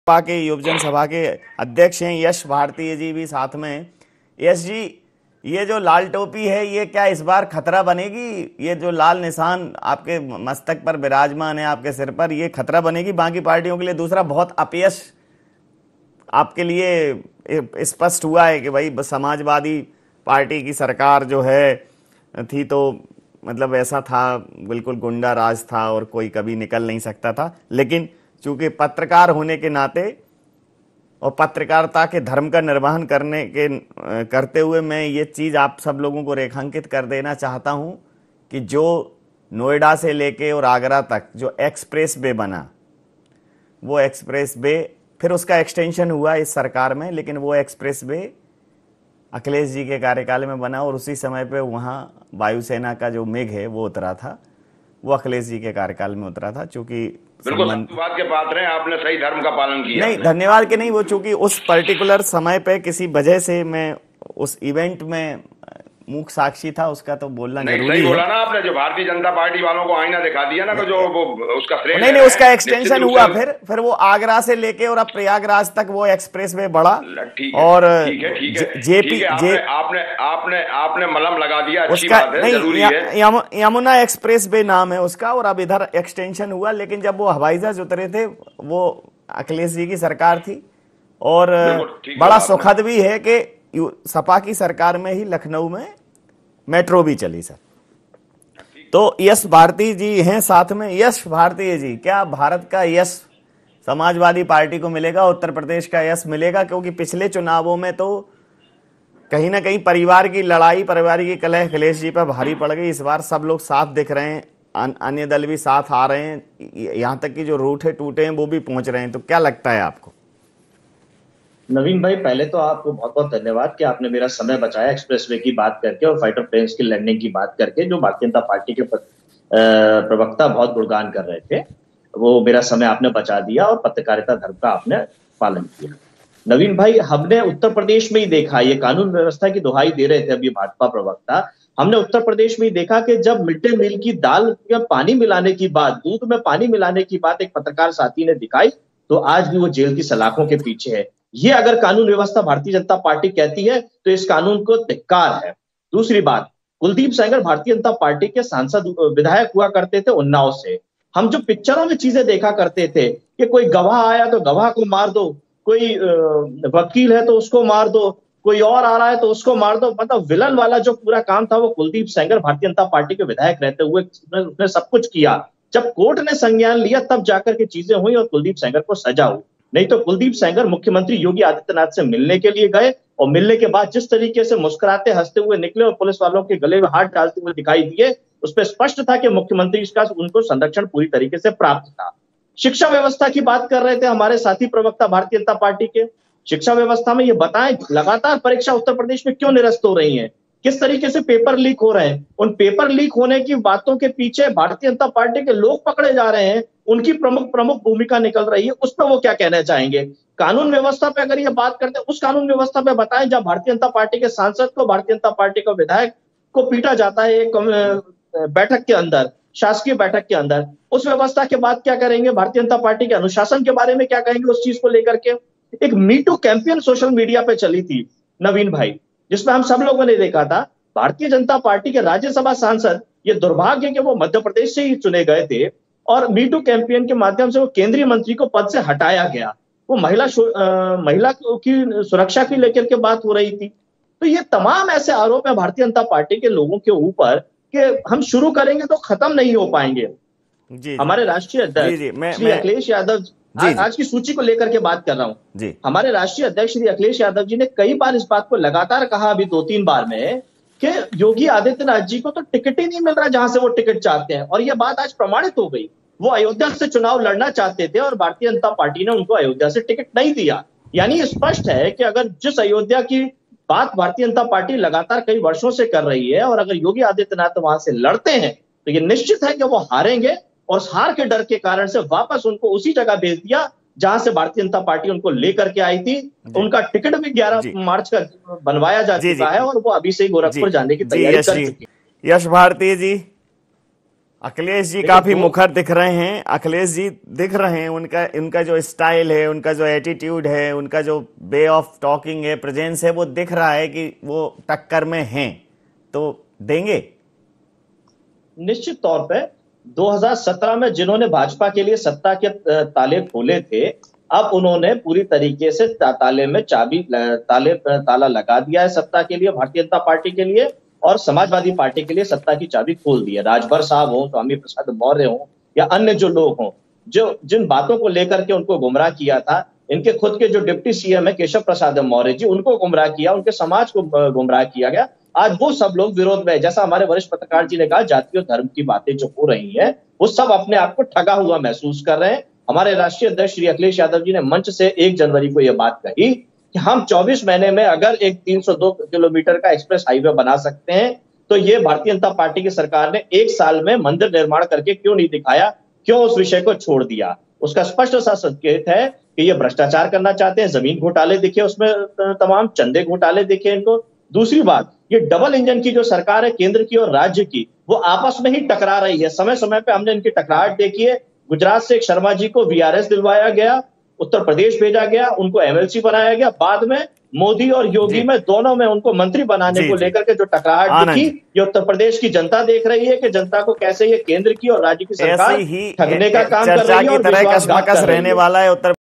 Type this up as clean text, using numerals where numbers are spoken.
सपा के युवजन सभा के अध्यक्ष हैं यश भारती जी भी साथ में हैं। यश जी, ये जो लाल टोपी है ये क्या इस बार खतरा बनेगी? ये जो लाल निशान आपके मस्तक पर विराजमान है, आपके सिर पर, ये खतरा बनेगी बाकी पार्टियों के लिए? दूसरा, बहुत अपयश आपके लिए स्पष्ट हुआ है कि भाई समाजवादी पार्टी की सरकार जो है थी तो मतलब ऐसा था, बिल्कुल गुंडा राज था और कोई कभी निकल नहीं सकता था। लेकिन चूंकि पत्रकार होने के नाते और पत्रकारिता के धर्म का निर्वहन करते हुए मैं ये चीज़ आप सब लोगों को रेखांकित कर देना चाहता हूँ कि जो नोएडा से लेके और आगरा तक जो एक्सप्रेस वे बना, वो एक्सप्रेस वे फिर उसका एक्सटेंशन हुआ इस सरकार में, लेकिन वो एक्सप्रेस वे अखिलेश जी के कार्यकाल में बना और उसी समय पे वहाँ वायुसेना का जो मिग है वो उतरा था, वो अखिलेश जी के कार्यकाल में उतरा था। चूंकि बिल्कुल धन्यवाद के पात्र हैं, आपने सही धर्म का पालन किया। नहीं, धन्यवाद के नहीं, वो चूंकि उस पर्टिकुलर समय पे किसी वजह से मैं उस इवेंट में मूक साक्षी था, उसका तो बोलना नहीं, जरूरी सही है। बोला ना आपने, जो भारतीय जनता पार्टी वालों को आईना दिखा दिया ना, जो वो उसका श्रेय नहीं, उसका एक्सटेंशन हुआ, फिर वो आगरा से लेके और अब प्रयागराज तक वो एक्सप्रेस वे बढ़ा। और जेपी आपने मलम लगा दिया, अच्छी बात है, जरूरी है। यमुना एक्सप्रेस वे नाम है उसका, और अब इधर एक्सटेंशन हुआ। लेकिन जब वो हवाई जहाज उतरे थे, वो अखिलेश जी की सरकार थी। और बड़ा सुखद भी है कि सपा की सरकार में ही लखनऊ में मेट्रो भी चली सर। तो यश भारती जी हैं साथ में। यश भारती जी, क्या भारत का यश समाजवादी पार्टी को मिलेगा, उत्तर प्रदेश का यश मिलेगा? क्योंकि पिछले चुनावों में तो कहीं ना कहीं परिवार की लड़ाई, परिवार की कलह अखिलेश जी पर भारी पड़ गई। इस बार सब लोग साथ दिख रहे हैं, अन्य दल भी साथ आ रहे हैं, यहाँ तक कि जो रूठे टूटे हैं वो भी पहुंच रहे हैं। तो क्या लगता है आपको? नवीन भाई, पहले तो आपको बहुत बहुत धन्यवाद कि आपने मेरा समय बचाया एक्सप्रेसवे की बात करके और फाइटर प्लेन्स की लैंडिंग की बात करके। जो भारतीय जनता पार्टी के प्रवक्ता बहुत गुणगान कर रहे थे, वो मेरा समय आपने बचा दिया और पत्रकारिता धर्म का आपने पालन किया। नवीन भाई, हमने उत्तर प्रदेश में ही देखा, ये कानून व्यवस्था की दुहाई दे रहे थे अभी भाजपा प्रवक्ता, हमने उत्तर प्रदेश में ही देखा कि जब मिड डे मील की दाल में पानी मिलाने की बात, दूध में पानी मिलाने की बात एक पत्रकार साथी ने दिखाई, तो आज भी वो जेल की सलाखों के पीछे है। ये अगर कानून व्यवस्था भारतीय जनता पार्टी कहती है तो इस कानून को धिक्कार है। दूसरी बात, कुलदीप सेंगर भारतीय जनता पार्टी के सांसद विधायक हुआ करते थे उन्नाव से। हम जो पिक्चरों में चीजें देखा करते थे कि कोई गवाह आया तो गवाह को मार दो, कोई वकील है तो उसको मार दो, कोई और आ रहा है तो उसको मार दो, मतलब विलन वाला जो पूरा काम था वो कुलदीप सेंगर भारतीय जनता पार्टी के विधायक रहते हुए उसने सब कुछ किया। जब कोर्ट ने संज्ञान लिया तब जाकर के चीजें हुई और कुलदीप सेंगर को सजा हुई। नहीं तो कुलदीप सेंगर मुख्यमंत्री योगी आदित्यनाथ से मिलने के लिए गए और मिलने के बाद जिस तरीके से मुस्कुराते हंसते हुए निकले और पुलिस वालों के गले में हाथ डालते हुए दिखाई दिए, उस पर स्पष्ट था कि मुख्यमंत्री का उनको संरक्षण पूरी तरीके से प्राप्त था। शिक्षा व्यवस्था की बात कर रहे थे हमारे साथी प्रवक्ता भारतीय जनता पार्टी के। शिक्षा व्यवस्था में ये बताएं, लगातार परीक्षा उत्तर प्रदेश में क्यों निरस्त हो रही है, किस तरीके से पेपर लीक हो रहे हैं? उन पेपर लीक होने की बातों के पीछे भारतीय जनता पार्टी के लोग पकड़े जा रहे हैं, उनकी प्रमुख भूमिका निकल रही है। उस पर वो क्या कहना चाहेंगे? कानून व्यवस्था पे अगर ये बात करते हैं, उस कानून व्यवस्था पे बताएं जब भारतीय जनता पार्टी के सांसद को, भारतीय जनता पार्टी का विधायक को पीटा जाता है एक बैठक के अंदर, शासकीय बैठक के अंदर। उस व्यवस्था के बाद क्या करेंगे? भारतीय जनता पार्टी के अनुशासन के बारे में क्या कहेंगे उस चीज को लेकर के? एक मीटू कैंपेन सोशल मीडिया पे चली थी नवीन भाई, जिसमें हम सब लोगों ने देखा था भारतीय जनता पार्टी के राज्यसभा सांसद, ये दुर्भाग्य है कि वो मध्य प्रदेश से ही चुने गए थे और मीटू कैंपेन के माध्यम से वो केंद्रीय मंत्री को पद से हटाया गया। वो महिला की सुरक्षा की लेकर के बात हो रही थी। तो ये तमाम ऐसे आरोप है भारतीय जनता पार्टी के लोगों के ऊपर कि हम शुरू करेंगे तो खत्म नहीं हो पाएंगे। जी, हमारे राष्ट्रीय अध्यक्ष श्री अखिलेश यादव, आज की सूची को लेकर के बात कर रहा हूं। हमारे राष्ट्रीय अध्यक्ष श्री अखिलेश यादव जी ने कई बार इस बात को लगातार कहा, अभी 2-3 बार में, कि योगी आदित्यनाथ जी को तो टिकट ही नहीं मिल रहा जहां से वो टिकट चाहते हैं। और ये बात आज प्रमाणित हो गई। वो अयोध्या से चुनाव लड़ना चाहते थे और भारतीय जनता पार्टी ने उनको अयोध्या से टिकट नहीं दिया। यानी स्पष्ट है कि अगर जिस अयोध्या की बात भारतीय जनता पार्टी लगातार कई वर्षों से कर रही है और अगर योगी आदित्यनाथ वहां से लड़ते हैं तो ये निश्चित है कि वो हारेंगे और हार के डर के कारण से वापस उनको उसी जगह भेज दिया जहां से भारतीय जनता पार्टी उनको लेकर के आई थी। उनका टिकट भी 11 मार्च का बनवाया जा चुका है और वो अभी से ही गोरखपुर जाने की तैयारी कर चुके हैं। यश भारती जी, अखिलेश जी काफी मुखर दिख रहे हैं, अखिलेश जी दिख रहे हैं, उनका जो स्टाइल है, उनका जो एटीट्यूड है, उनका जो वे ऑफ टॉकिंग है, प्रेजेंस है, वो दिख रहा है कि वो टक्कर में हैं। तो देंगे निश्चित तौर पे। 2017 में जिन्होंने भाजपा के लिए सत्ता के ताले खोले थे, अब उन्होंने पूरी तरीके से ताले में ताला लगा दिया है सत्ता के लिए, भारतीय जनता पार्टी के लिए, और समाजवादी पार्टी के लिए सत्ता की चाबी खोल दी है। राजभर साहब हो, स्वामी प्रसाद मौर्य हो, या अन्य जो लोग हों, जो जिन बातों को लेकर के उनको गुमराह किया था, इनके खुद के जो डिप्टी सीएम है केशव प्रसाद मौर्य जी, उनको गुमराह किया, उनके समाज को गुमराह किया गया। आज वो सब लोग विरोध में है। जैसा हमारे वरिष्ठ पत्रकार जी ने कहा, जाति और धर्म की बातें जो हो रही हैं, वो सब अपने आप को ठगा हुआ महसूस कर रहे हैं। हमारे राष्ट्रीय अध्यक्ष श्री अखिलेश यादव जी ने मंच से 1 जनवरी को यह बात कही कि हम 24 महीने में अगर एक 302 किलोमीटर का एक्सप्रेस हाईवे बना सकते हैं, तो ये भारतीय जनता पार्टी की सरकार ने 1 साल में मंदिर निर्माण करके क्यों नहीं दिखाया, क्यों उस विषय को छोड़ दिया। उसका स्पष्ट सा संकेत है कि ये भ्रष्टाचार करना चाहते हैं। जमीन घोटाले दिखे उसमें, तमाम चंदे घोटाले दिखे इनको। दूसरी बात, ये डबल इंजन की जो सरकार है, केंद्र की और राज्य की, वो आपस में ही टकरा रही है। समय समय पे हमने इनकी टकराहट देखी है। गुजरात से एक शर्मा जी को वीआरएस दिलवाया गया, उत्तर प्रदेश भेजा गया, उनको एमएलसी बनाया गया। बाद में मोदी और योगी में दोनों में उनको मंत्री बनाने को लेकर के जो टकराहट दिखी, ये उत्तर प्रदेश की जनता देख रही है कि जनता को कैसे ये केंद्र की और राज्य की सरकार ठगने का काम कर रही है और विश्वासघात कर रही है। रहने वाला है उत्तर